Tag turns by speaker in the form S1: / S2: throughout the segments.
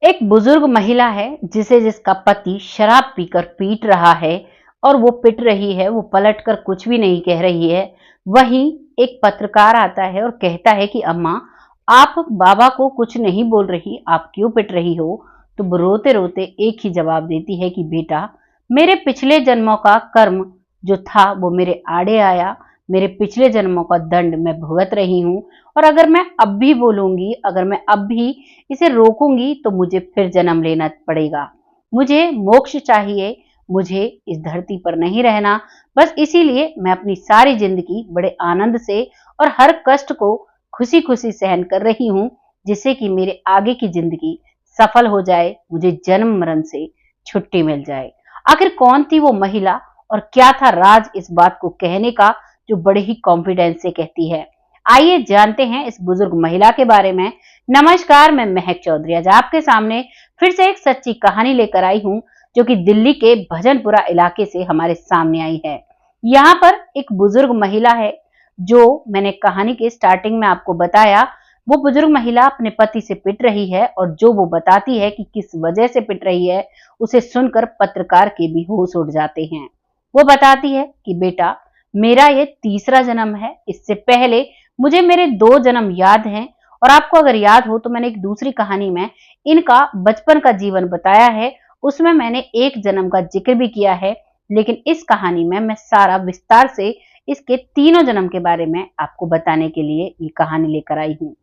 S1: एक बुजुर्ग महिला है जिसे जिसका पति शराब पीकर पीट रहा है और वो पिट रही है, वो पलटकर कुछ भी नहीं कह रही है। वहीं एक पत्रकार आता है और कहता है कि अम्मा, आप बाबा को कुछ नहीं बोल रही, आप क्यों पिट रही हो? तो वो रोते रोते एक ही जवाब देती है कि बेटा, मेरे पिछले जन्मों का कर्म जो था वो मेरे आड़े आया, मेरे पिछले जन्मों का दंड मैं भुगत रही हूँ। और अगर मैं अब भी बोलूंगी, अगर मैं अब भी इसे रोकूंगी तो मुझे फिर जन्म लेना पड़ेगा। मुझे मोक्ष चाहिए, मुझे इस धरती पर नहीं रहना। बस इसीलिए मैं अपनी सारी जिंदगी बड़े आनंद से और हर कष्ट को खुशी खुशी सहन कर रही हूँ, जिससे कि मेरे आगे की जिंदगी सफल हो जाए, मुझे जन्म मरण से छुट्टी मिल जाए। आखिर कौन थी वो महिला और क्या था राज इस बात को कहने का, जो बड़े ही कॉन्फिडेंस से कहती है? आइए जानते हैं इस बुजुर्ग महिला के बारे में। नमस्कार, मैं महक चौधरी आज आपके सामने फिर से एक सच्ची कहानी लेकर आई हूँ, जो कि दिल्ली के भजनपुरा इलाके से हमारे सामने आई है। यहाँ पर एक बुजुर्ग महिला है, जो मैंने कहानी के स्टार्टिंग में आपको बताया। वो बुजुर्ग महिला अपने पति से पिट रही है और जो वो बताती है कि किस वजह से पिट रही है, उसे सुनकर पत्रकार के भी होश उड़ जाते हैं। वो बताती है कि बेटा, मेरा ये तीसरा जन्म है। इससे पहले मुझे मेरे 2 जन्म याद हैं। और आपको अगर याद हो तो मैंने एक दूसरी कहानी में इनका बचपन का जीवन बताया है, उसमें मैंने एक जन्म का जिक्र भी किया है। लेकिन इस कहानी में मैं सारा विस्तार से इसके तीनों जन्म के बारे में आपको बताने के लिए ये कहानी लेकर आई हूँ।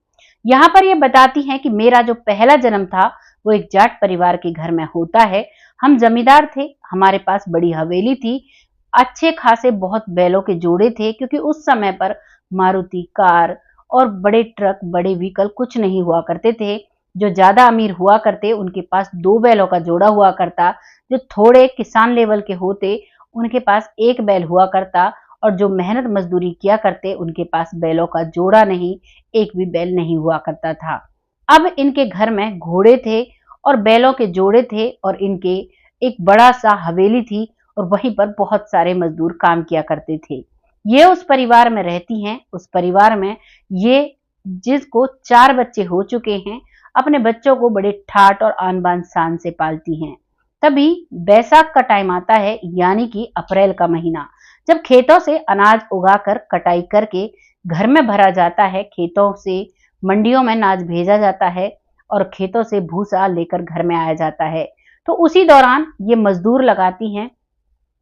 S1: यहाँ पर ये बताती हैं कि मेरा जो पहला जन्म था वो एक जाट परिवार के घर में होता है। हम जमींदार थे, हमारे पास बड़ी हवेली थी, अच्छे खासे बहुत बैलों के जोड़े थे, क्योंकि उस समय पर मारुति कार और बड़े ट्रक, बड़े व्हीकल कुछ नहीं हुआ करते थे। जो ज्यादा अमीर हुआ करते उनके पास 2 बैलों का जोड़ा हुआ करता, जो थोड़े किसान लेवल के होते उनके पास 1 बैल हुआ करता, और जो मेहनत मजदूरी किया करते उनके पास बैलों का जोड़ा नहीं, 1 भी बैल नहीं हुआ करता था। अब इनके घर में घोड़े थे और बैलों के जोड़े थे, और इनके एक बड़ा सा हवेली थी और वहीं पर बहुत सारे मजदूर काम किया करते थे। ये उस परिवार में रहती हैं। उस परिवार में ये, जिसको 4 बच्चे हो चुके हैं, अपने बच्चों को बड़े ठाट और आन बान शान से पालती हैं। तभी बैसाख का टाइम आता है, यानी कि अप्रैल का महीना, जब खेतों से अनाज उगाकर कटाई करके घर में भरा जाता है, खेतों से मंडियों में अनाज भेजा जाता है और खेतों से भूसा लेकर घर में आया जाता है। तो उसी दौरान ये मजदूर लगाती हैं।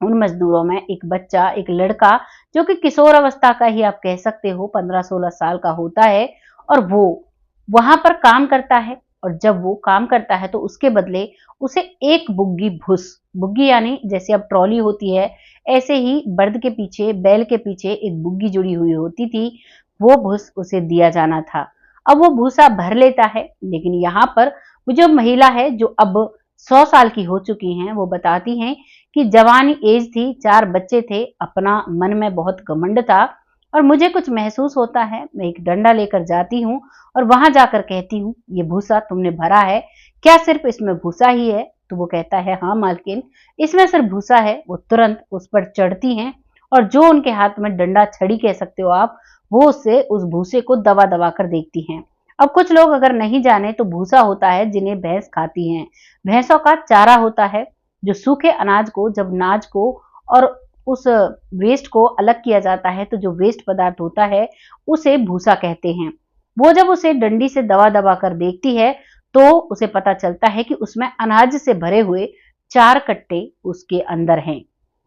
S1: उन मजदूरों में एक बच्चा, एक लड़का, जो कि किशोर अवस्था का ही आप कह सकते हो, 15-16 साल का होता है, और वो वहां पर काम करता है। और जब वो काम करता है तो उसके बदले उसे एक बुग्गी भूस, बुग्गी यानी जैसे अब ट्रॉली होती है, ऐसे ही बर्द के पीछे, बैल के पीछे एक बुग्गी जुड़ी हुई होती थी, वो भूस उसे दिया जाना था। अब वो भूसा भर लेता है। लेकिन यहाँ पर वो जो महिला है, जो अब 100 साल की हो चुकी हैं, वो बताती हैं कि जवानी एज थी, 4 बच्चे थे, अपना मन में बहुत घमंड था, और मुझे कुछ महसूस होता है, मैं एक डंडा लेकर जाती हूँ और वहां जाकर कहती हूँ, ये भूसा तुमने भरा है, क्या सिर्फ इसमें भूसा ही है? तो वो कहता है, हाँ मालकिन, इसमें सिर्फ भूसा है। वो तुरंत उस पर चढ़ती हैं और जो उनके हाथ में डंडा, छड़ी कह सकते हो आप, वो उससे उस भूसे को दबा दबा कर देखती हैं। अब कुछ लोग अगर नहीं जाने तो भूसा होता है जिन्हें भैंस खाती हैं, भैंसों का चारा होता है, जो सूखे अनाज को, जब नाज को और उस वेस्ट को अलग किया जाता है तो जो वेस्ट पदार्थ होता है उसे भूसा कहते हैं। वो जब उसे डंडी से दबा दबा कर देखती है तो उसे पता चलता है कि उसमें अनाज से भरे हुए 4 कट्टे उसके अंदर हैं।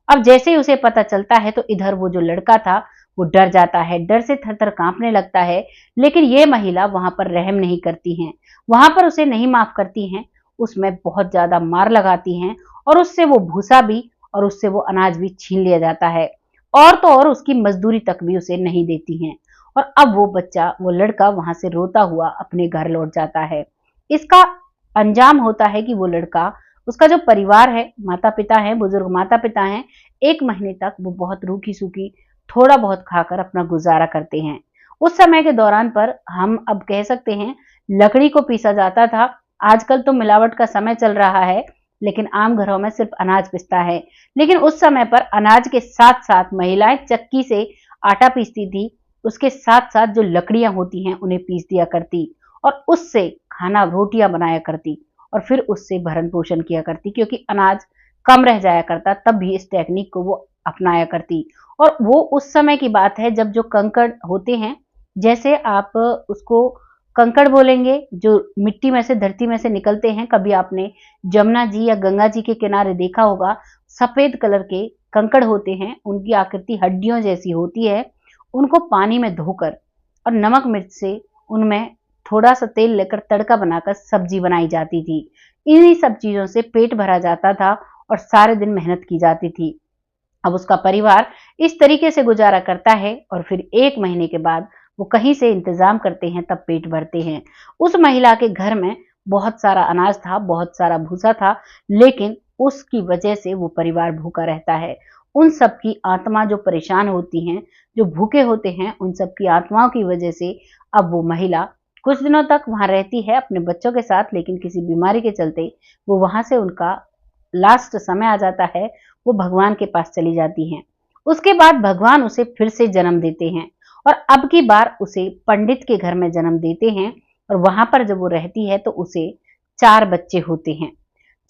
S1: अब जैसे ही उसे पता चलता है तो इधर वो जो लड़का था वो डर जाता है, डर से थर-थर कांपने लगता है। लेकिन ये महिला वहां पर रहम नहीं करती हैं, वहां पर उसे नहीं माफ करती हैं, उसमें बहुत ज्यादा मार लगाती हैं और उससे वो भूसा भी और उससे वो अनाज भी छीन लिया जाता है। और तो और उसकी मजदूरी तक भी उसे नहीं देती हैं। और अब वो बच्चा, वो लड़का वहां से रोता हुआ अपने घर लौट जाता है। इसका अंजाम होता है कि वो लड़का, उसका जो परिवार है, माता पिता हैं, बुजुर्ग माता पिता हैं, 1 महीने तक वो बहुत रूखी सूखी थोड़ा बहुत खाकर अपना गुजारा करते हैं। उस समय के दौरान पर हम अब कह सकते हैं लकड़ी को पीसा जाता था। आजकल तो मिलावट का समय चल रहा है, लेकिन आम घरों में सिर्फ अनाज पिसता है। लेकिन उस समय पर अनाज के साथ साथ महिलाएं चक्की से आटा पीसती थी, उसके साथ साथ जो लकड़ियां होती हैं उन्हें पीस दिया करती और उससे खाना, रोटियां बनाया करती। और फिर उससे भरण पोषण किया करती, क्योंकि अनाज कम रह जाया करता, तब भी इस टेक्निक को वो अपनाया करती। और वो उस समय की बात है जब जो कंकड़ होते हैं, जैसे आप उसको कंकड़ बोलेंगे, जो मिट्टी में से, धरती में से निकलते हैं। कभी आपने जमुना जी या गंगा जी के किनारे देखा होगा, सफेद कलर के कंकड़ होते हैं, उनकी आकृति हड्डियों जैसी होती है। उनको पानी में धोकर और नमक मिर्च से उनमें थोड़ा सा तेल लेकर तड़का बनाकर सब्जी बनाई जाती थी। इन्हीं सब चीजों से पेट भरा जाता था और सारे दिन मेहनत की जाती थी। अब उसका परिवार इस तरीके से गुजारा करता है और फिर 1 महीने के बाद वो कहीं से इंतजाम करते हैं, तब पेट भरते हैं। उस महिला के घर में बहुत सारा अनाज था, बहुत सारा भूसा था, लेकिन उसकी वजह से वो परिवार भूखा रहता है। उन सब की आत्मा जो परेशान होती हैं, जो भूखे होते हैं, उन सब की आत्माओं की वजह से अब वो महिला कुछ दिनों तक वहां रहती है अपने बच्चों के साथ, लेकिन किसी बीमारी के चलते वो वहां से, उनका लास्ट समय आ जाता है, वो भगवान के पास चली जाती हैं। उसके बाद भगवान उसे फिर से जन्म देते हैं और अब की बार उसे पंडित के घर में जन्म देते हैं। और वहां पर जब वो रहती है तो उसे 4 बच्चे होते हैं।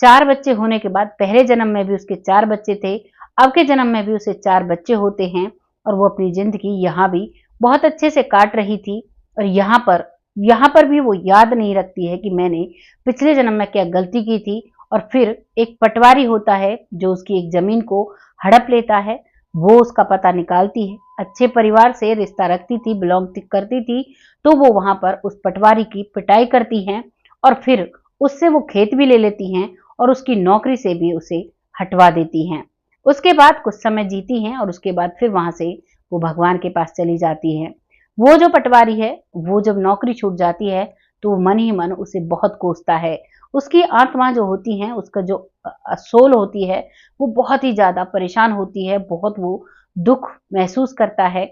S1: 4 बच्चे होने के बाद, पहले जन्म में भी उसके 4 बच्चे थे, अब के जन्म में भी उसे 4 बच्चे होते हैं और वो अपनी जिंदगी यहाँ भी बहुत अच्छे से काट रही थी। और यहाँ पर भी वो याद नहीं रखती है कि मैंने पिछले जन्म में क्या गलती की थी। और फिर एक पटवारी होता है जो उसकी एक जमीन को हड़प लेता है, वो उसका पता निकालती है। अच्छे परिवार से रिश्ता रखती थी, बिलोंग करती थी, तो वो वहां पर उस पटवारी की पिटाई करती हैं और फिर उससे वो खेत भी ले लेती हैं और उसकी नौकरी से भी उसे हटवा देती हैं। उसके बाद कुछ समय जीती हैं और उसके बाद फिर वहां से वो भगवान के पास चली जाती है। वो जो पटवारी है, वो जब नौकरी छूट जाती है तो वो मन ही मन उसे बहुत कोसता है। उसकी आत्मा जो होती है, उसका जो सोल होती है, वो बहुत ही ज्यादा परेशान होती है, बहुत वो दुख महसूस करता है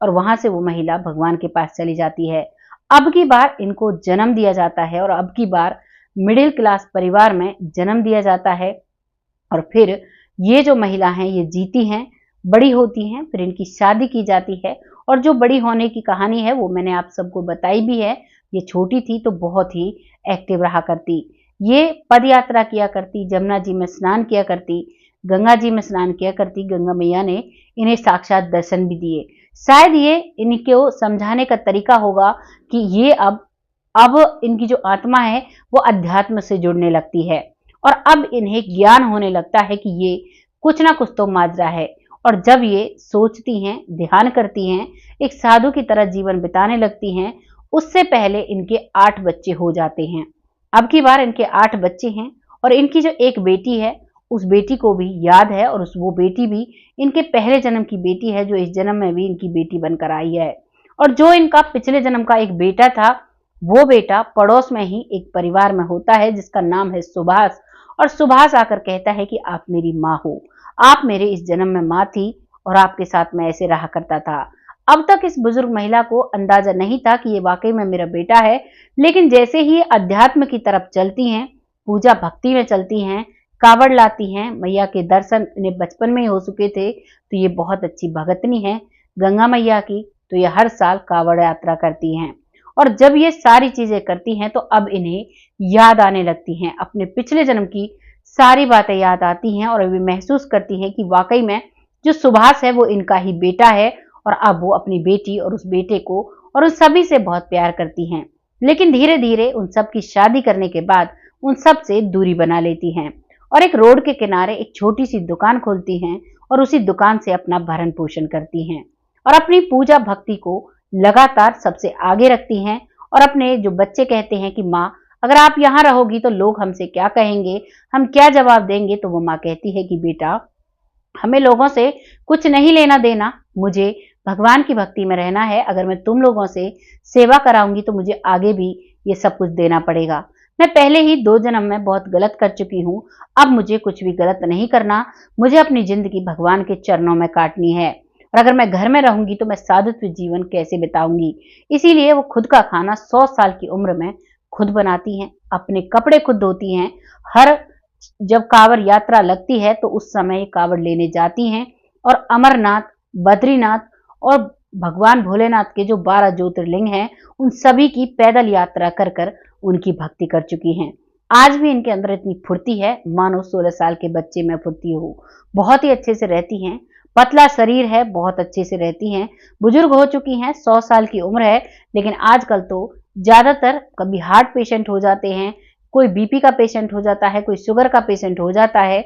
S1: और वहां से वो महिला भगवान के पास चली जाती है। अब की बार इनको जन्म दिया जाता है और अब की बार मिडिल क्लास परिवार में जन्म दिया जाता है। और फिर ये जो महिला हैं, ये जीती हैं, बड़ी होती हैं, फिर इनकी शादी की जाती है। और जो बड़ी होने की कहानी है वो मैंने आप सबको बताई भी है। ये छोटी थी तो बहुत ही एक्टिव रहा करती, ये पद यात्रा किया करती, जमुना जी में स्नान किया करती, गंगा जी में स्नान किया करती। गंगा मैया ने इन्हें साक्षात दर्शन भी दिए। शायद ये इनको समझाने का तरीका होगा कि ये अब इनकी जो आत्मा है वो अध्यात्म से जुड़ने लगती है और अब इन्हें ज्ञान होने लगता है कि ये कुछ ना कुछ तो माजरा है। और जब ये सोचती हैं, ध्यान करती हैं, एक साधु की तरह जीवन बिताने लगती हैं, उससे पहले इनके 8 बच्चे हो जाते हैं। अब की बार इनके 8 बच्चे हैं और इनकी जो एक बेटी है, उस बेटी को भी याद है और वो बेटी भी इनके पहले जन्म की बेटी है, जो इस जन्म में भी इनकी बेटी बनकर आई है। और जो इनका पिछले जन्म का एक बेटा था, वो बेटा पड़ोस में ही एक परिवार में होता है जिसका नाम है सुभाष। और सुभाष आकर कहता है कि आप मेरी माँ हो, आप मेरे इस जन्म में माँ थी और आपके साथ मैं ऐसे रहा करता था। अब तक इस बुजुर्ग महिला को अंदाजा नहीं था कि ये वाकई में मेरा बेटा है, लेकिन जैसे ही अध्यात्म की तरफ चलती हैं, पूजा भक्ति में चलती हैं, कावड़ लाती हैं, मैया के दर्शन इन्हें बचपन में ही हो चुके थे, तो ये बहुत अच्छी भगतनी है गंगा मैया की, तो ये हर साल कावड़ यात्रा करती हैं। और जब ये सारी चीजें करती हैं तो अब इन्हें याद आने लगती हैं, अपने पिछले जन्म की सारी बातें याद आती हैं और अभी महसूस करती हैं कि वाकई में जो सुभाष है वो इनका ही बेटा है। और अब वो अपनी बेटी और उस बेटे को और उन सभी से बहुत प्यार करती हैं। लेकिन धीरे धीरे उन सब की शादी करने के बाद उन सब से दूरी बना लेती हैं और एक रोड के किनारे एक छोटी सी दुकान खोलती हैं और उसी दुकान से अपना भरण पोषण करती हैं और अपनी पूजा भक्ति को लगातार सबसे आगे रखती हैं। और अपने जो बच्चे कहते हैं कि माँ, अगर आप यहाँ रहोगी तो लोग हमसे क्या कहेंगे, हम क्या जवाब देंगे, तो वो माँ कहती है कि बेटा, हमें लोगों से कुछ नहीं लेना देना, मुझे भगवान की भक्ति में रहना है। अगर मैं तुम लोगों से सेवा कराऊंगी तो मुझे आगे भी ये सब कुछ देना पड़ेगा। मैं पहले ही 2 जन्म में बहुत गलत कर चुकी हूँ, अब मुझे कुछ भी गलत नहीं करना, मुझे अपनी जिंदगी भगवान के चरणों में काटनी है। और अगर मैं घर में रहूंगी तो मैं साधुत्व जीवन कैसे बिताऊंगी। इसीलिए वो खुद का खाना 100 साल की उम्र में खुद बनाती हैं, अपने कपड़े खुद धोती हैं। हर जब कांवड़ यात्रा लगती है तो उस समय कांवड़ लेने जाती हैं और अमरनाथ, बद्रीनाथ और भगवान भोलेनाथ के जो 12 ज्योतिर्लिंग हैं, उन सभी की पैदल यात्रा कर कर उनकी भक्ति कर चुकी हैं। आज भी इनके अंदर इतनी फुर्ती है मानो 16 साल के बच्चे में फुर्ती हो। बहुत ही अच्छे से रहती हैं, पतला शरीर है, बहुत अच्छे से रहती हैं, बुजुर्ग हो चुकी हैं, 100 साल की उम्र है, लेकिन आजकल तो ज्यादातर कभी हार्ट पेशेंट हो जाते हैं, कोई बीपी का पेशेंट हो जाता है, कोई शुगर का पेशेंट हो जाता है।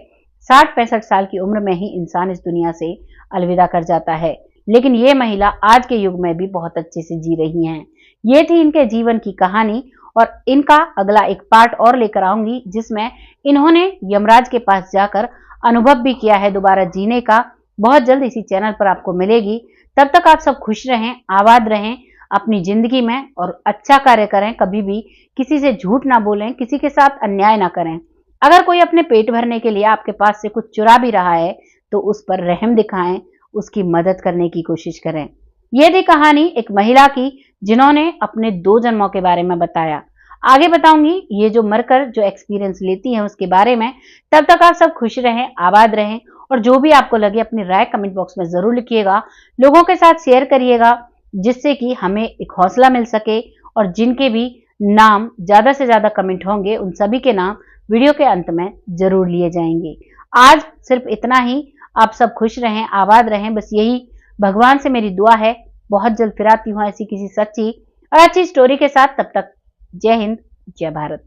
S1: 60-65 साल की उम्र में ही इंसान इस दुनिया से अलविदा कर जाता है, लेकिन ये महिला आज के युग में भी बहुत अच्छे से जी रही हैं। ये थी इनके जीवन की कहानी और इनका अगला एक पार्ट और लेकर आऊंगी जिसमें इन्होंने यमराज के पास जाकर अनुभव भी किया है दोबारा जीने का। बहुत जल्द इसी चैनल पर आपको मिलेगी। तब तक आप सब खुश रहें, आबाद रहें अपनी जिंदगी में और अच्छा कार्य करें। कभी भी किसी से झूठ ना बोलें, किसी के साथ अन्याय ना करें। अगर कोई अपने पेट भरने के लिए आपके पास से कुछ चुरा भी रहा है तो उस पर रहम दिखाएं, उसकी मदद करने की कोशिश करें। यह थी कहानी एक महिला की जिन्होंने अपने 2 जन्मों के बारे में बताया। आगे बताऊंगी ये जो मरकर जो एक्सपीरियंस लेती हैं उसके बारे में। तब तक आप सब खुश रहें, आबाद रहें और जो भी आपको लगे अपनी राय कमेंट बॉक्स में जरूर लिखिएगा। लोगों के साथ शेयर करिएगा जिससे कि हमें एक हौसला मिल सके और जिनके भी नाम ज्यादा से ज्यादा कमेंट होंगे उन सभी के नाम वीडियो के अंत में जरूर लिए जाएंगे। आज सिर्फ इतना ही। आप सब खुश रहें, आबाद रहें, बस यही भगवान से मेरी दुआ है। बहुत जल्द फिर आती हूँ ऐसी किसी सच्ची और अच्छी स्टोरी के साथ। तब तक जय हिंद, जय भारत।